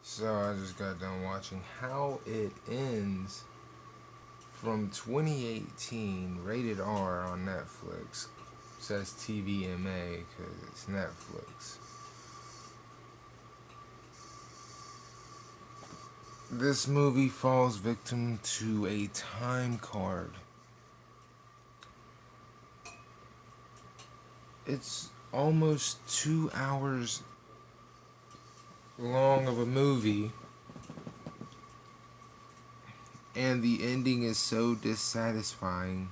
So I just got done watching How It Ends from 2018, rated R on Netflix. It says TVMA because it's Netflix. This movie falls victim to a time card. It's almost 2 hours long of a movie, and the ending is so dissatisfying.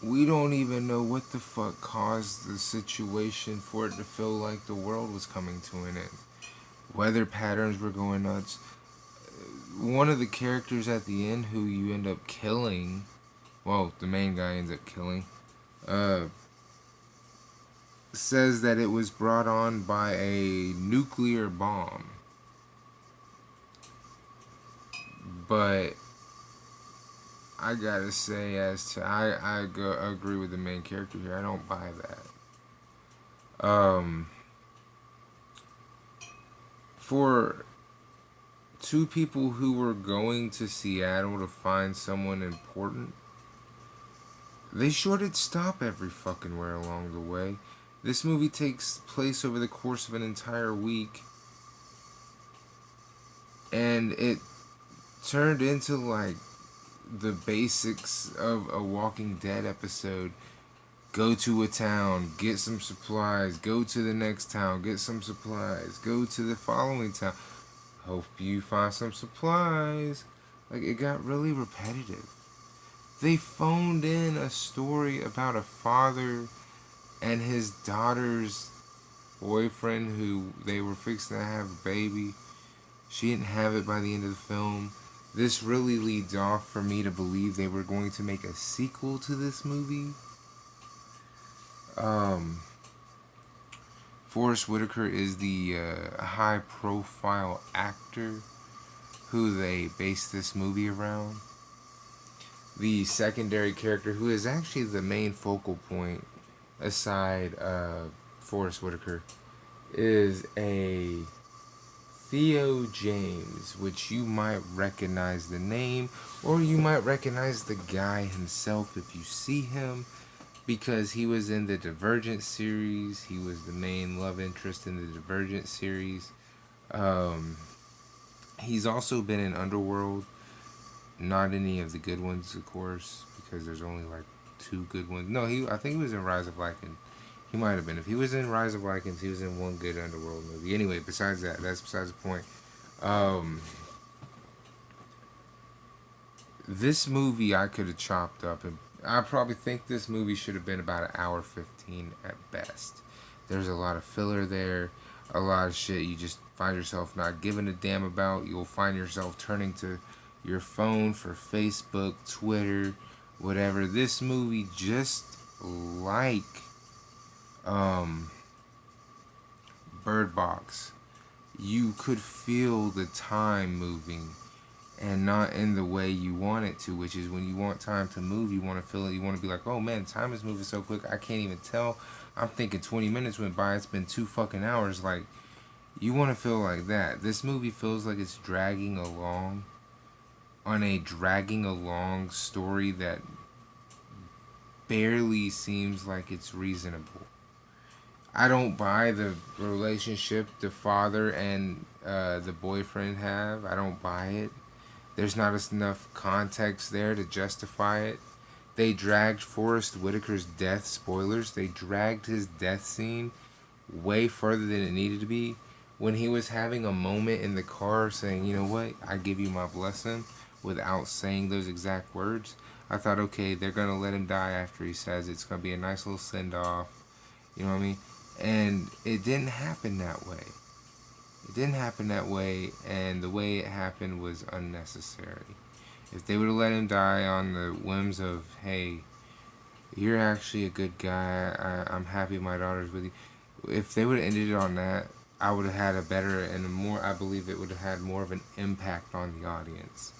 We don't even know what the fuck caused the situation for it to feel like the world was coming to an end. Weather patterns were going nuts. One of the characters at the end who you end up killing, well, the main guy ends up killing, uh, says that it was brought on by a nuclear bomb. But I gotta say, agree with the main character here. I don't buy that. For two people who were going to Seattle to find someone important, they sure did stop every fucking where along the way. This movie takes place over the course of an entire week, and it turned into like the basics of a Walking Dead episode. Go to a town, get some supplies, go to the next town, get some supplies, go to the following town, hope you find some supplies. Like, it got really repetitive. They phoned in a story about a father and his daughter's boyfriend who they were fixing to have a baby. She didn't have it by the end of the film. This really leads off for me to believe they were going to make a sequel to this movie. Forrest Whitaker is the high-profile actor who they based this movie around. The secondary character, who is actually the main focal point, aside Forrest Whitaker, is a Theo James, which you might recognize the name, or you might recognize the guy himself if you see him, because he was in the Divergent series. He was the main love interest in the Divergent series. He's also been in Underworld. Not any of the good ones, of course, because there's only like two good ones. No, I think he was in Rise of Lycan. He might have been. If he was in Rise of Lycans, he was in one good Underworld movie. Anyway, besides that, that's besides the point. Um, this movie I could have chopped up, and I probably think this movie should have been about an hour 15 at best. There's a lot of filler there, a lot of shit you just find yourself not giving a damn about. You'll find yourself turning to your phone for Facebook, Twitter, whatever. This movie, just like Bird Box, you could feel the time moving, and not in the way you want it to, which is when you want time to move, you want to feel it, you want to be like, oh man, time is moving so quick, I can't even tell. I'm thinking 20 minutes went by, it's been 2 fucking hours. Like, you want to feel like that. This movie feels like it's dragging along on a dragging along story that barely seems like it's reasonable. I don't buy the relationship the father and the boyfriend have. I don't buy it. There's not enough context there to justify it. They dragged Forrest Whitaker's death, spoilers, they dragged his death scene way further than it needed to be. When he was having a moment in the car saying, you know what, I give you my blessing, without saying those exact words, I thought, okay, they're going to let him die after he says it. It's going to be a nice little send off. You know what I mean? And it didn't happen that way. It didn't happen that way, and the way it happened was unnecessary. If they would have let him die on the whims of, hey, you're actually a good guy, I'm happy my daughter's with you. If they would have ended it on that, I would have had a better and a more, I believe it would have had more of an impact on the audience.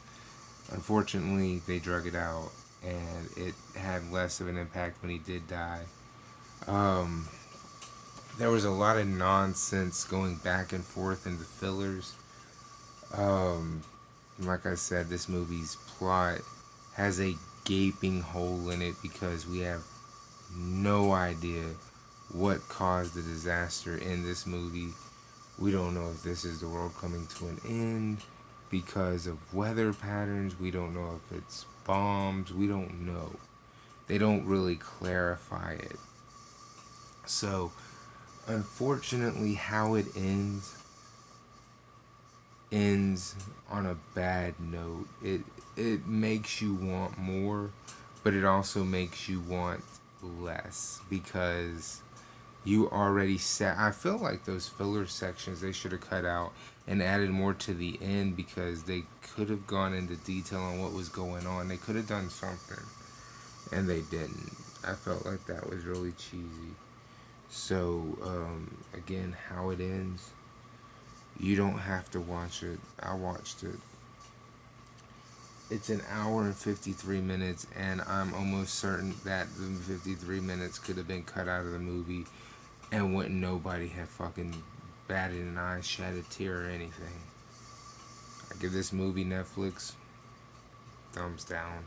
Unfortunately, they drug it out, and it had less of an impact when he did die. There was a lot of nonsense going back and forth in the fillers. Um, like I said, this movie's plot has a gaping hole in it because we have no idea what caused the disaster in this movie. We don't know if this is the world coming to an end because of weather patterns. We don't know if it's bombs. We don't know. They don't really clarify it. So, unfortunately, how it ends on a bad note. It makes you want more, but it also makes you want less because you already set. I feel like those filler sections they should have cut out and added more to the end because they could have gone into detail on what was going on. They could have done something, and they didn't. I felt like that was really cheesy. So again, how it ends, you don't have to watch it. I watched it. It's an hour and 53 minutes, and I'm almost certain that the 53 minutes could have been cut out of the movie and wouldn't nobody have fucking batted an eye, shed a tear, or anything. I give this movie Netflix thumbs down.